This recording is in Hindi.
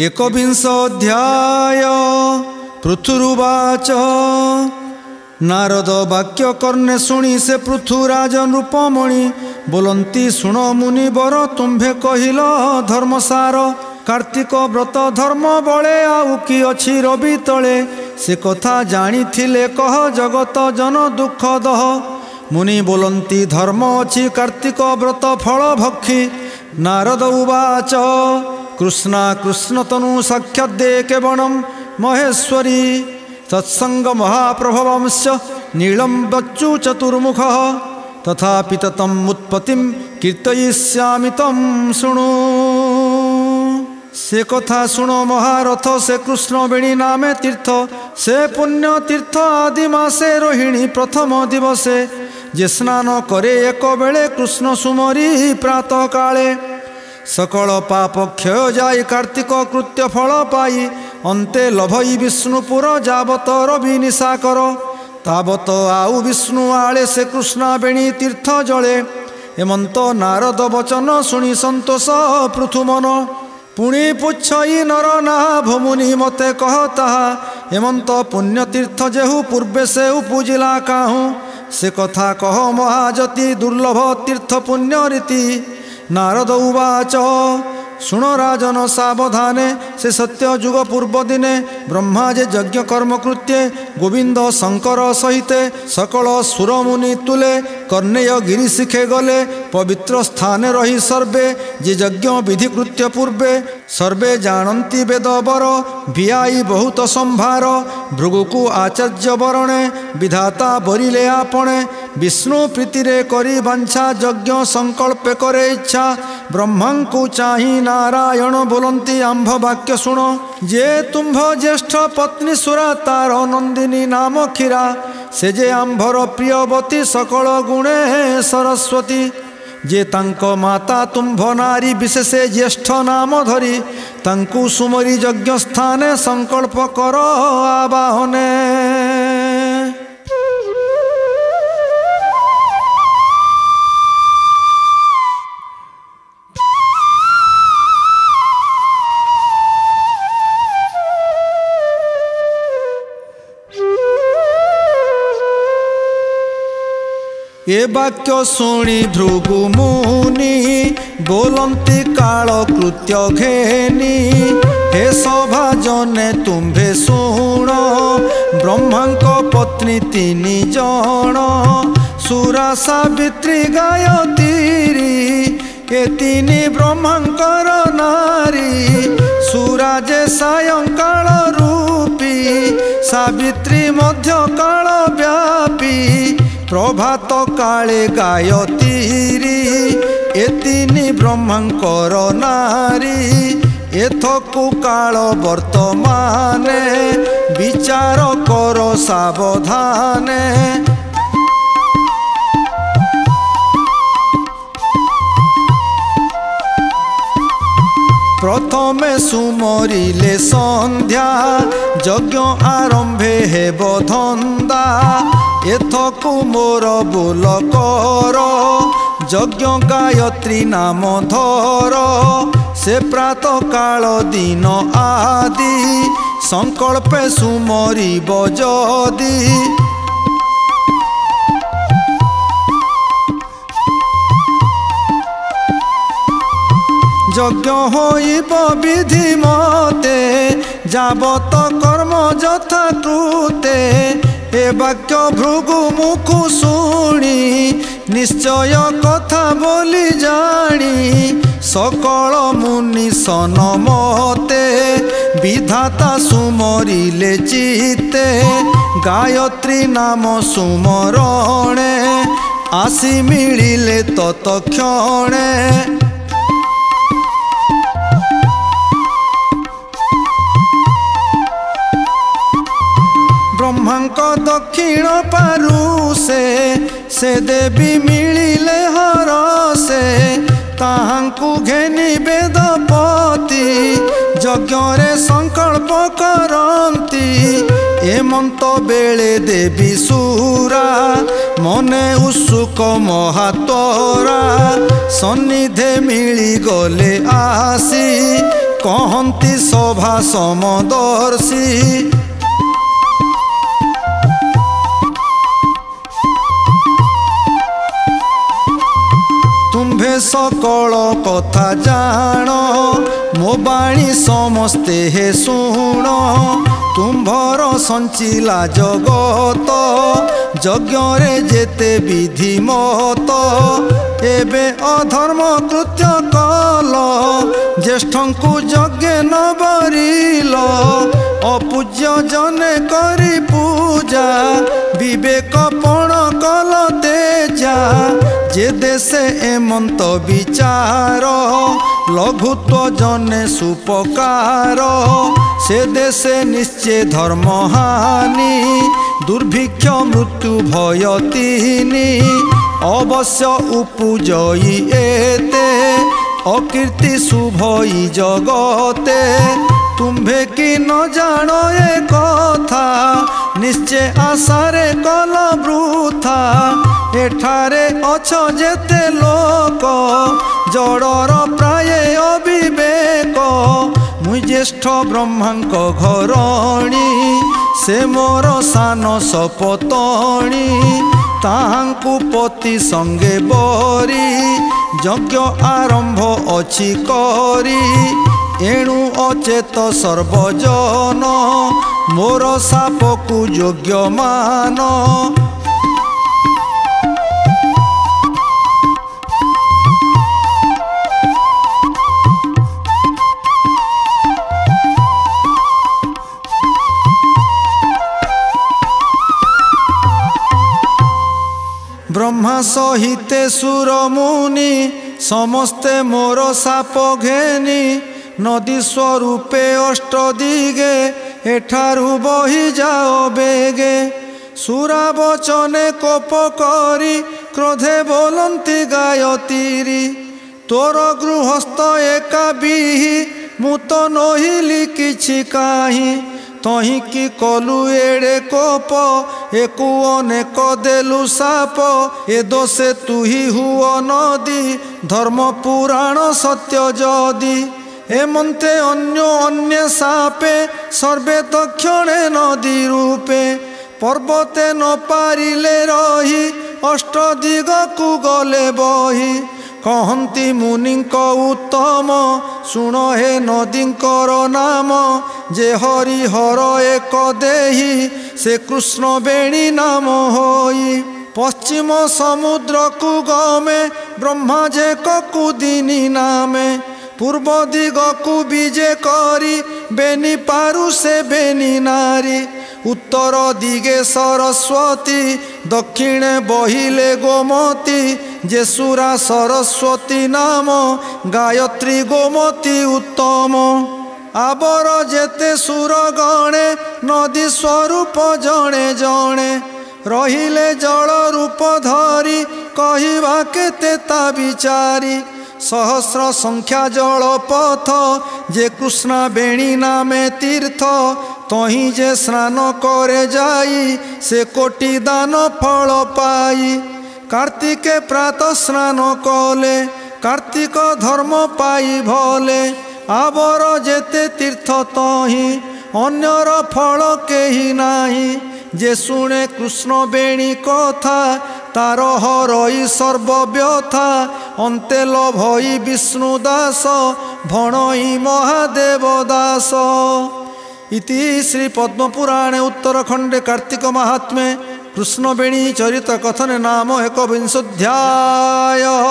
एकविंश अध्याय। पृथुरुवाच नारद वाक्य कर्णे शुणी से पृथुराज नृपमणि बोलंती शुण मुनिवर तुम्भे कहिल धर्मसार। कार्तिक व्रत धर्म बळे आउ कि अछि रवि तले से कथा जानी थिले कह जगत जन दुख दह। मुनि बोलंती धर्म अछि कार्तिक व्रत फल भक्षी। नारद उवाच कृष्णा कृष्णतनु साक्षात् दे केवणम महेश्वरी तत्संग महाप्रभवंश नीलम बच्चु चतुर्मुख तथापि ततम उत्पत्तिम कीर्तयिष्यामि तम शृणु। से कथा शुणो महारथ से कृष्ण बेणी नामे तीर्थ से पुण्य तीर्थ आदि मासे रोहिणी प्रथम दिवसे जे स्नान करे एक बेले कृष्ण सुमरी प्रातः काले। सकल पाप क्षय जाई कार्तिक कृत्य फल पाई अंते लभई विष्णुपुर जावत रवि निशाकर। तावत आउ विष्णु आले से कृष्णा बेणी तीर्थ जले। एमंत नारद वचन शुणी संतोष पृथुमन पुणी पुछई नर ना भमुनि मते कह ताहा एमंत पुण्य तीर्थ जेहु पूर्वे से उपजिला काहू। से कथा कह महाजति दुर्लभ तीर्थ पुण्य रीति। नारद उवाच शुण राजन सावधाने से सत्य जुग पूर्व दिने ब्रह्मा जे यज्ञ कर्म कृत्ये गोविंद शंकर सहिते सकल सुरमुनि तुले कर्णेय गिरी शिखे गले पवित्र स्थान रही सर्वे जे यज्ञ विधि कृत्य पूर्वे सर्वे जानती वेद बर भियाई बहुत संभार भृगुकु आचार्य बरणे विधाता बरिले आपणे विष्णु प्रीतिरे करी वांछा यज्ञ संकल्प करे इच्छा ब्रह्मा को चाही नारायण बोलंती आंभ वाक्य शुण जे तुम्भ ज्येष्ठ पत्नी सुरा तार नंदिनी नाम क्षीरा से जे आंभर प्रियवती सकल गुणे सरस्वती जे तांको माता तुम्भ नारी विशेष ज्येष्ठ नाम धरी तांकु सुमरी यज्ञ स्थाने संकल्प कर आवाहने। ए वाक्य शुणी भृगु मुनि बोलंती काल कृत्य घेनी हे सभा जने तुम्भे शुण ब्रह्मांक पत्नी तीनि जण सुरा सावित्री गायत्री ए तीनि ब्रह्मांकर नारी सुरा जे सायंकाल रूपी सावित्री मध्य काल व्यापी प्रभात काले गायत्री ए तीनि ब्रह्मांकर नारी एथकु काल वर्तमाने विचार कर सावधाने। प्रथमे सुमरिले संध्या यज्ञ आरंभे हेब धंदा एथकु मोर बोल कर यज्ञ गायत्री नाम धर से प्रातः काल दिन आदि संकल्पे सुमरी बजदी यज्ञ होइब विधि मते जावत कर्म यथा कृते ए वाक्य भृगु मुखु शुणी निश्चय कथा बोली जानी सकल मुनि सनमते विधाता सुमरिले चिते गायत्री नाम सुमरणे आसी मिलिले तत्क्षणे। ब्रह्मांक दक्षिण पारु से देवी मिलिले हरसे ताहांकु घेनी वेदपति यज्ञरे संकल्प करंती एमंत बेले देवी सुरा मने उत्सुक महातोरा सन्निधे मिली गले आसी कहन्ति सभा समदर्शी तुम्भे सकल कथा जान मो बाणी समस्ते हे शुण तुम्भर संचिला जगत यज्ञ रे जेते विधि मत एबे अधर्म कृत्य कल ज्येष्ठंकु यज्ञ न बरिल अपूज्य जने करी पूजा विवेक पण कल तेजा जे देशे एमंत विचार लघुत्व जने सुपकार से देशे निश्चय धर्म हानि दुर्भिक्ष मृत्यु भय तीनि अवश्य उपुजई एते अकीर्ति शुभई जगते तुम्भे कि न जानो ए कथा निश्चय आशारे कल वृथा एठारे अछ जेते लोक जड़र प्राय अविवेक मुई ज्येष्ठ ब्रह्मांक घरणी से मोर सान सपतणी ताहांकु पति संगे बरी यज्ञ आरंभ अछि करी एणु अचेत सर्वजन मोर सापकु योग्य मान ब्रह्मा सहिते सुर मुनि समस्ते मोर साप घेनी नदी स्वरूपे अष्ट दिगे एठारु बही जाओ बेगे सुरा बचने कोप करी क्रोधे बोलंती गायत्री तोर गृहस्थ एका बिही मु तो नहिली किछि काहि तही कि कलु एड़े कोप एकु अनेक देलु साप ए दोषे तुही हुओ नदी धर्म पुराण सत्य जदि एमंते अन्यो अन्य सापे सर्वे तक्षणे नदी रूपे पर्वते न पारिले रही अष्ट दिगकु गले बही कहन्ति मुनिंक उत्तम शुण हे नदींकर नाम जे हरिहर एक देही से कृष्ण बेणी नाम होई पश्चिम समुद्र कु गमे ब्रह्मा जे ककुदिनी नामे पूर्व दिगकु विजे करी बेनी पारु से बेनी नारी उत्तर दिगे सरस्वती दक्षिणे बहिले गोमती जेसुरा सरस्वती नाम गायत्री गोमती उत्तम आबर जेते सुर गणे नदी स्वरूप जणे जणे रहिले जल रूप धरी कहिबा केते ता विचारी सहस्र संख्या जल पथ जे कृष्णा बेणी नामे तीर्थ तही जे स्नान करे जाई से कोटि दान फल पाई कार्तिके प्रातः स्नान कले कार्तिक धर्म पाई भले आबर जेते तीर्थ तही अन्यर फल केही नाही जे शुणे कृष्ण बेणी कथा तार हरई सर्वव्यथा अन्ते लभई विष्णुदास भणई महादेव दास इति श्री पद्मपुराणे उत्तरखंडे कार्तिक महात्म्ये कृष्ण बेणी चरित कथन नाम 1 विंशोऽध्यायः।